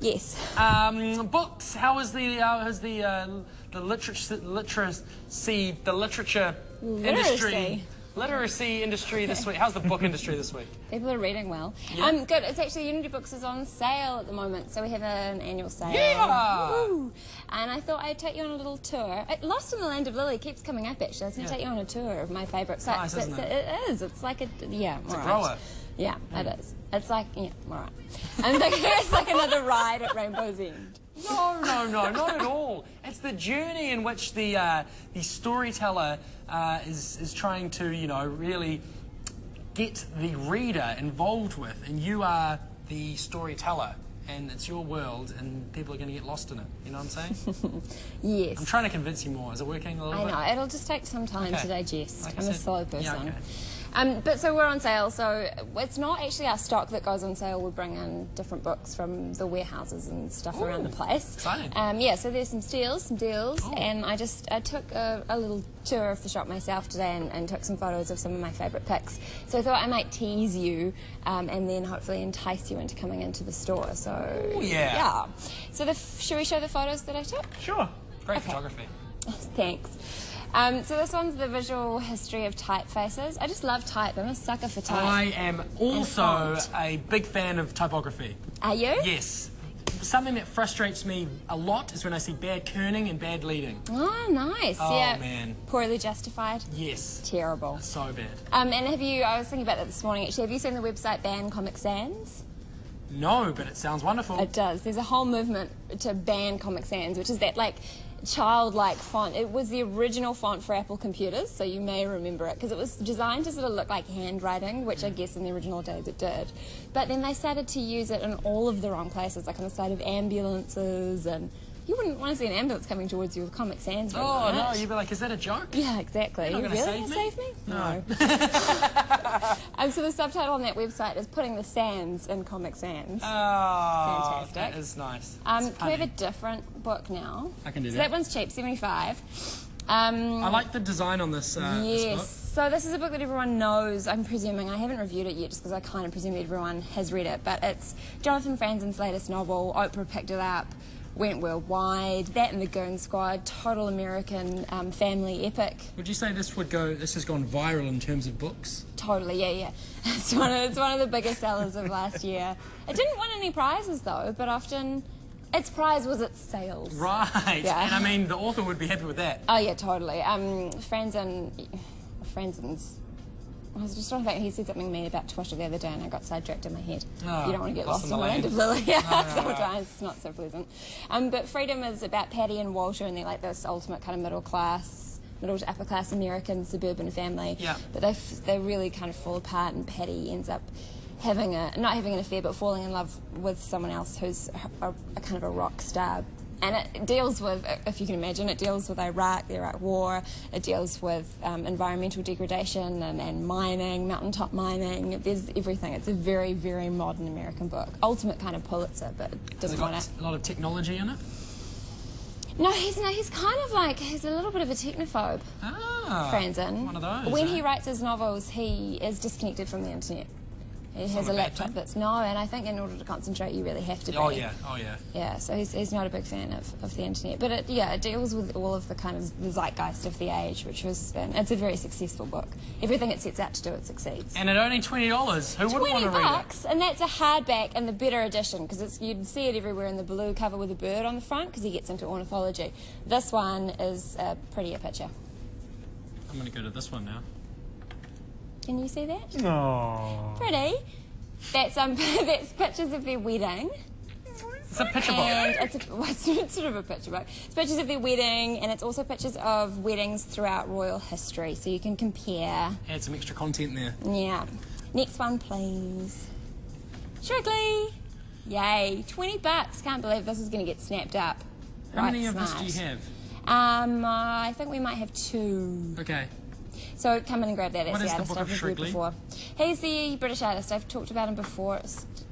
Yes. Books. How is the literacy industry this week? How's the book industry this week? People are reading well. Yeah. Good. It's actually Unity Books is on sale at the moment, so we have an annual sale. Yeah. Woo. And I thought I'd take you on a little tour. Lost in the Land of Lily keeps coming up. Actually, I was going to take you on a tour of my favourite sites. Nice, isn't it? It is. It's like a It's a grower. Yeah, it is. It's like all right. And it's like another ride at Rainbow's End. No, not at all. It's the journey in which the storyteller is trying to, really get the reader involved with, and you are the storyteller, and it's your world, and people are going to get lost in it. You know what I'm saying? Yes. I'm trying to convince you more. Is it working a little bit? I know. It'll just take some time to digest. Like I'm a slow person. Yeah, okay. But so we're on sale, so it's not actually our stock that goes on sale. We bring in different books from the warehouses and stuff around the place. Exciting. Yeah, so there's some steals, some deals, and I took a little tour of the shop myself today and took some photos of some of my favourite picks. So I thought I might tease you and then hopefully entice you into coming into the store. So ooh, yeah. So should we show the photos that I took? Sure. Great photography. Thanks. So this one's the visual history of typefaces. I just love type. I'm a sucker for type. I am also a big fan of typography. Are you? Yes. Something that frustrates me a lot is when I see bad kerning and bad leading. Oh, nice. Oh, yeah. man. Poorly justified. Yes. Terrible. It's so bad. And I was thinking about that this morning actually, have you seen the website Ban Comic Sans? No, but it sounds wonderful. It does. There's a whole movement to ban Comic Sans, which is that childlike font. It was the original font for Apple computers, so you may remember it, because it was designed to sort of look like handwriting, which I guess in the original days it did. But then they started to use it in all of the wrong places, like on the side of ambulances, and you wouldn't want to see an ambulance coming towards you with Comic Sans. Oh, no, you'd be like, is that a joke? Yeah, exactly. You're not really going to save me? No. So the subtitle on that website is Putting the Sans in Comic Sans. Oh, fantastic. that is nice. Can we have a different book now? I can do that. So that one's cheap, $75. I like the design on this, yes. this book. So this is a book that everyone knows, I'm presuming. I haven't reviewed it yet just because I kind of presume everyone has read it. But it's Jonathan Franzen's latest novel. Oprah picked it up, went worldwide. That and the Goon Squad, total American family epic. Would you say this has gone viral in terms of books? Totally, yeah. It's one of the biggest sellers of last year. It didn't win any prizes though, but often its prize was its sales. Right. Yeah. And I mean, the author would be happy with that. Oh yeah, totally. Franzen's. I was just trying to think, he said something mean about Twitter the other day and I got sidetracked in my head. Oh, you don't want to get lost in the land of Lily. Sometimes it's not so pleasant. But Freedom is about Patty and Walter, and they're like this ultimate kind of middle to upper class American suburban family. Yeah. But they really kind of fall apart, and Patty ends up not having an affair but falling in love with someone else who's a kind of a rock star. And it deals with, if you can imagine, it deals with Iraq, the Iraq War. It deals with environmental degradation and mining, mountaintop mining. There's everything. It's a very, very modern American book. Ultimate kind of Pulitzer, but doesn't want it. A lot of technology in it? No, he's kind of like, he's a little bit of a technophobe. Franzen. One of those. When he writes his novels, he is disconnected from the internet. He has a laptop and I think in order to concentrate you really have to be. Oh yeah. Yeah, so he's not a big fan of the internet. But it deals with all of the kind of the zeitgeist of the age, which was, it's a very successful book. Everything it sets out to do, it succeeds. And at only $20, who wouldn't want to read it? And that's a hardback in the better edition, because you'd see it everywhere in the blue cover with a bird on the front, because he gets into ornithology. This one is a prettier picture. I'm going to go to this one now. Can you see that? No. Pretty. That's that's pictures of their wedding. It's a picture book. And it's sort of a picture book. It's pictures of their wedding, and it's also pictures of weddings throughout royal history, so you can compare. Add some extra content there. Yeah. Next one, please. Shrigley. Yay. $20. Can't believe this is going to get snapped up. How many of this do you have? I think we might have 2. Okay. So come in and grab that. That's What the is the artist book I've of reviewed Shrigley? before. He's the British artist. I've talked about him before.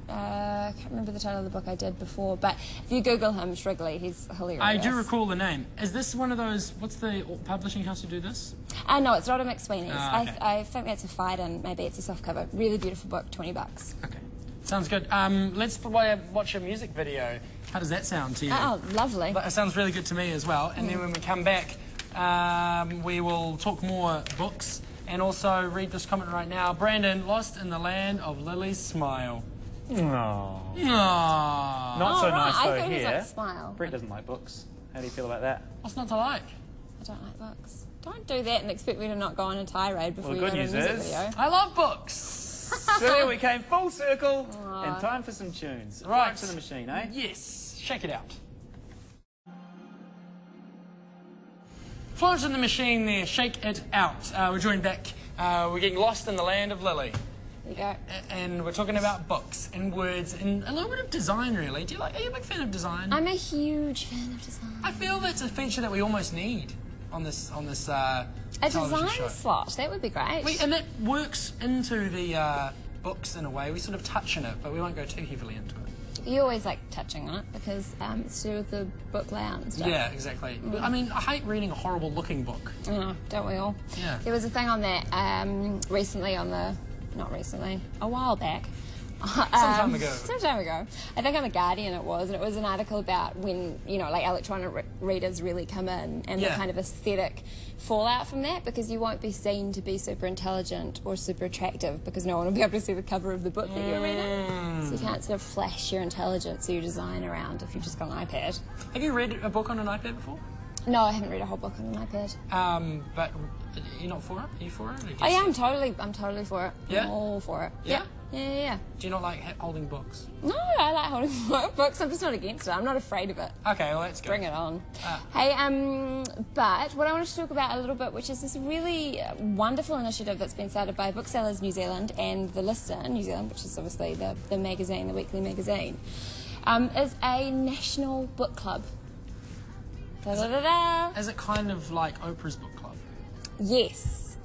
I can't remember the title of the book I did before, but if you Google him, Shrigley, he's hilarious. I do recall the name. Is this one of those, what's the publishing house who do this? No, it's Rodham McSweeney's. Okay. I think that's a fight, and maybe it's a soft cover. Really beautiful book, $20. Okay. Sounds good. Let's watch a music video. How does that sound to you? Oh, lovely. It sounds really good to me as well. And then when we come back, we will talk more books and also read this comment right now. Brandon, lost in the land of Lily's smile. Aww. Aww. Not so nice though I thought here. it was like smile. Brett doesn't like books. How do you feel about that? What's not to like? I don't like books. Don't do that and expect me to not go on a tirade before Well, you the go to a good music news is- video. I love books. So there we came full circle and time for some tunes. Right. To the machine, eh? Yes, shake it out. Florence in the machine there, shake it out. We're joined back. We're getting lost in the land of Lily. There you go. And we're talking about books and words and a little bit of design, really. Are you a big fan of design? I'm a huge fan of design. I feel that's a feature that we almost need on this A television design show. slot, that would be great. And that works into the books in a way. We sort of touch on it, but we won't go too heavily into it. You always like touching on it because it's to do with the book layout and stuff. Yeah, exactly. I mean, I hate reading a horrible looking book. Oh, don't we all? Yeah. There was a thing on that recently on the... Not recently, a while back. Some time ago. Some time ago. I think on The Guardian it was, and it was an article about when, like electronic readers really come in and the kind of aesthetic fallout from that, because you won't be seen to be super intelligent or super attractive because no one will be able to see the cover of the book that you're reading. So you can't sort of flash your intelligence or your design around if you've just got an iPad. Have you read a book on an iPad before? No, I haven't read a whole book on an iPad. But you're not for it? Are you for it? Oh yeah, I'm totally for it. Yeah? I'm all for it. Yeah? Yeah. Do you not like holding books? No, I like holding books. I'm just not against it. I'm not afraid of it. Okay, well, that's good. Bring it on. Hey, but what I wanted to talk about a little bit, which is this really wonderful initiative that's been started by Booksellers New Zealand and The Lister New Zealand, which is obviously the magazine, the weekly magazine, is a national book club. Is it kind of like Oprah's book club? Yes.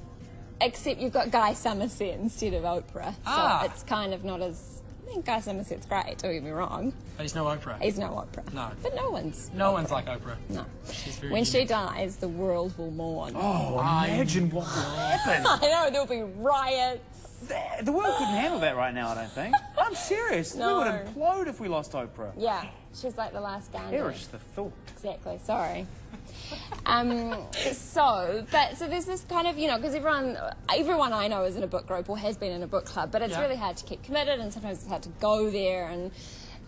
Except you've got Guy Somerset instead of Oprah. So it's kind of not as... I mean, Guy Somerset's great, don't get me wrong. But he's no Oprah. He's no Oprah. No. But no one's one's like Oprah. No. She's very When she unique. dies, the world will mourn. Oh, imagine what would happen. I know, there'll be riots. The world couldn't handle that right now, I don't think. I'm serious. No. We would implode if we lost Oprah. Yeah, she's like the last Gandhi. Perish the thought. Exactly, sorry. So there's this kind of, because everyone I know is in a book group or has been in a book club, but it's really hard to keep committed and sometimes it's hard to go there and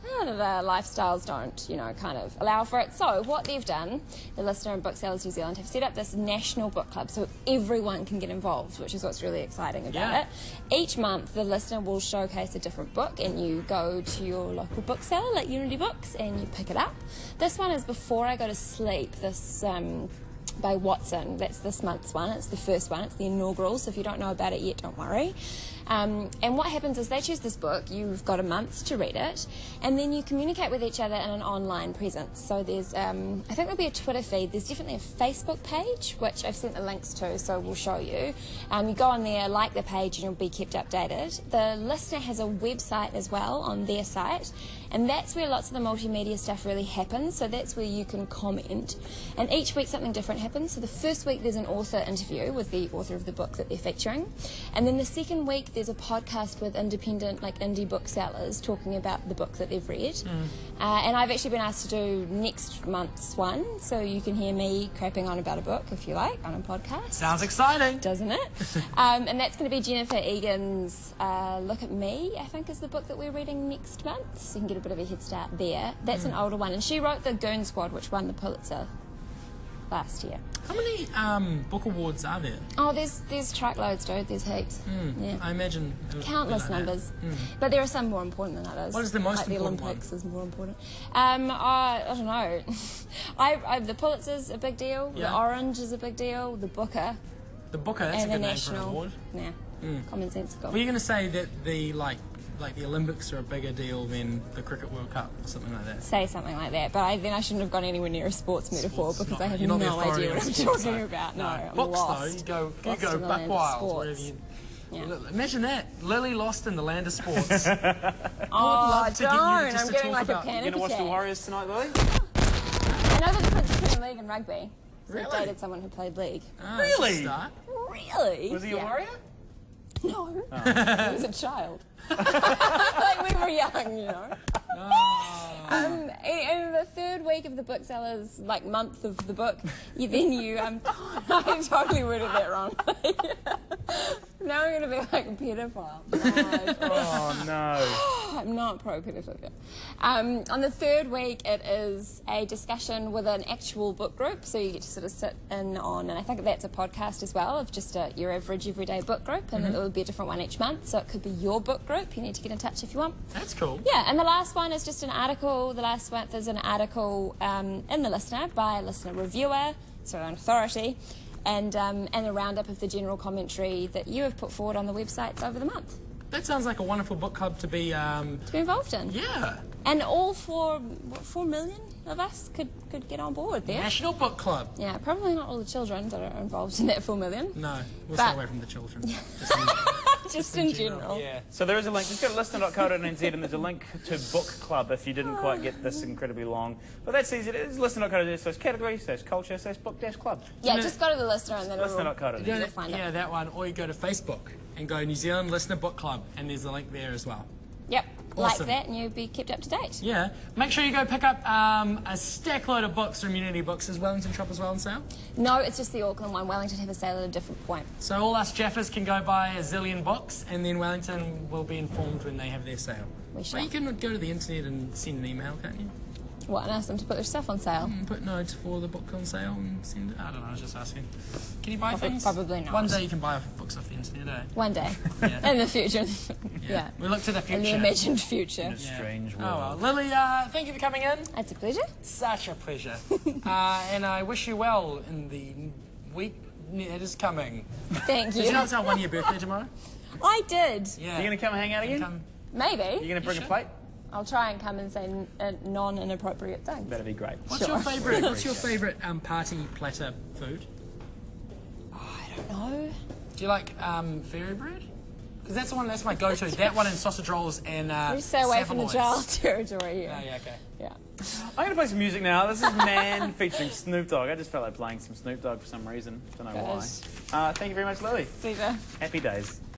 the lifestyles don't, kind of allow for it. So what they've done, the Lister and Booksellers New Zealand have set up this national book club so everyone can get involved, which is what's really exciting about it. Each month, the Lister will showcase a different book and you go to your local bookseller, like Unity Books, and you pick it up. This one is Before I Go to Sleep, this by Watson. That's this month's one. It's the first one. It's the inaugural, so if you don't know about it yet, don't worry. And what happens is they choose this book, you've got a month to read it, and then you communicate with each other in an online presence. So there's, I think there'll be a Twitter feed, there's definitely a Facebook page, which I've sent the links to, so we'll show you. You go on there, like the page, and you'll be kept updated. The Lister has a website as well on their site, and that's where lots of the multimedia stuff really happens, so that's where you can comment. And each week something different happens. So the first week there's an author interview with the author of the book that they're featuring, and then the second week there's a podcast with independent, like indie booksellers talking about the book that they've read. And I've actually been asked to do next month's one, so you can hear me crapping on about a book, if you like, on a podcast. Sounds exciting. Doesn't it? And that's going to be Jennifer Egan's Look at Me, I think is the book that we're reading next month, so you can get a bit of a head start there. That's an older one, and she wrote The Goon Squad, which won the Pulitzer last year. How many book awards are there? Oh, there's truckloads, dude. There's heaps. Yeah. I imagine it would be Countless like that. numbers. But there are some more important than others. What is the most like important the one? Olympics is more important. I don't know. The Pulitzer's a big deal. Yeah. The Orange is a big deal. The Booker. The Booker, that's and a the good name National. for an award. Yeah. Commonsensical. Were you going to say that the the Olympics are a bigger deal than the Cricket World Cup or something like that? Say something like that, but then I shouldn't have gone anywhere near a sports metaphor because I have You're no not the idea authority what on I'm sports, talking though. about. No, I'm Books lost. though, you Lost go in the buck land of wild sports. wherever you. Yeah. Imagine that, Lily lost in the land of sports. Oh, love to get you don't! just I'm to getting talk like a about- panic You gonna watch the attack. Warriors tonight, Lily? I know the difference between league and rugby. So Really? I dated someone who played league. Ah, Really? that's a start. Really? Was he a Warrior? No, I was a child. Like we were young, you know. In the third week of the booksellers, like month of the book, you I totally worded that wrong. Now I'm going to be like a pedophile. Oh, no. I'm not pro-pedophilia. On the third week, it is a discussion with an actual book group, so you get to sort of sit in on, and I think that's a podcast as well, of just your average everyday book group, and it will be a different one each month, so it could be your book group. You need to get in touch if you want. That's cool. Yeah, and the last one is just an article. The last month is an article in the Listener by a listener reviewer, so an authority, and a roundup of the general commentary that you have put forward on the websites over the month. That sounds like a wonderful book club to be... To be involved in. Yeah. And all 4 million of us could get on board there. National Book Club. Yeah, probably not all the children that are involved in that 4 million. No, we'll stay away from the children. Just in general. Yeah. So there is a link. Just go to listener.co.nz and there's a link to Book Club if you didn't quite get this incredibly long. But that's easy. It is listener.co.nz/category/culture/book-club. Yeah, just go to the Listener and then Listener.co.nz. you'll find it. Yeah, that one. Or you go to Facebook and go New Zealand Listener Book Club, and there's a link there as well. Yep, Awesome. like that, and you'll be kept up to date. Yeah. Make sure you go pick up a stack load of books from Unity Books. Is Wellington Shop as well on sale? No, it's just the Auckland one. Wellington have a sale at a different point. So all us Jaffers can go buy a zillion books, and then Wellington will be informed when they have their sale. We shall. Well, you can go to the internet and send an email, can't you? What, and ask them to put their stuff on sale? And put notes for the book on sale and send it. I don't know, I was just asking. Can you buy things? Probably not. One day you can buy books off the internet, eh? One day. Yeah. In the future. Yeah. We look to the future. In the imagined future. Strange Oh, world. well. Lily, thank you for coming in. It's a pleasure. Such a pleasure. And I wish you well in the week that is coming. Thank Did you. you know it's our 1 year birthday tomorrow? I did. Yeah. Are you going to come and hang out again? Come. Maybe. Are you going to bring a should. plate? I'll try and come and say non-inappropriate things. That'd be great. What's your favourite? What's your favourite party platter food? Oh, I don't know. Do you like fairy bread? Because that's the one. That's my go-to. That one and sausage rolls and We stay away from the saveloys. child territory here. Oh, yeah, okay. Yeah. I'm going to play some music now. This is Man featuring Snoop Dogg. I just felt like playing some Snoop Dogg for some reason. Don't know why. Gosh. Thank you very much, Lily. Caesar. Happy days.